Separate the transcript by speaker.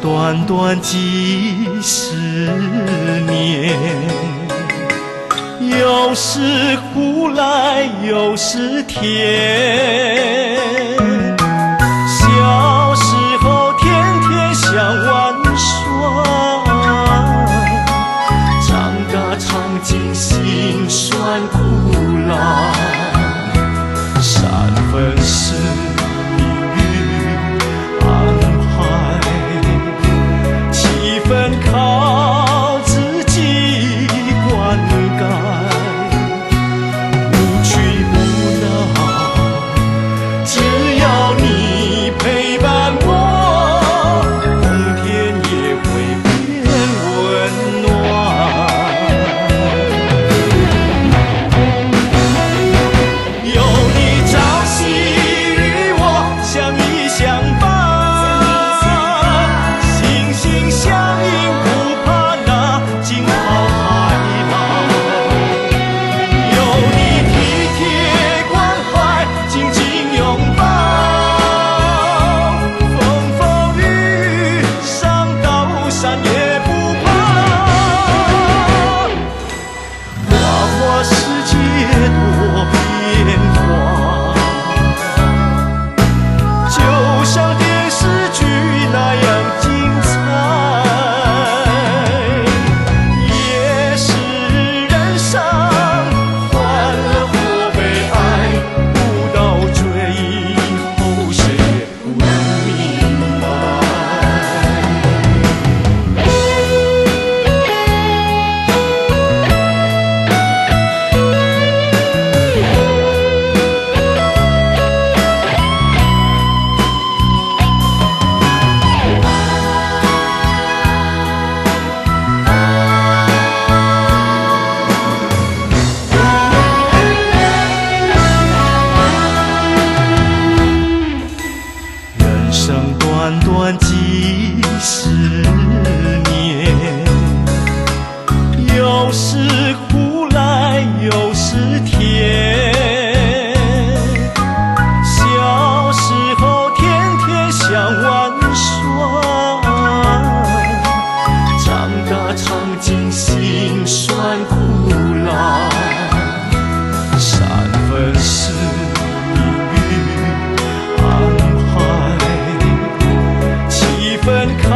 Speaker 1: 短短几十年，有时胡来有时甜。小时候天天想玩耍，长大尝尽辛酸苦辣。3分是命运安排，7分靠自己灌溉。无屈无挠，只要你陪伴我，冬天也会变温暖。有你朝夕与我相依相伴，心心相印，不怕那惊涛骇浪。有你体贴关怀，紧紧拥抱，风风雨雨，上刀山也不怕。花花世界多变化，就像电视剧那样精彩，也是人生欢乐或悲哀，不到最后谁也不能明白。人生短短几十年，有时胡来有时甜。小时候天天想玩耍，长大尝尽辛酸苦辣。3分是命运安排，7分靠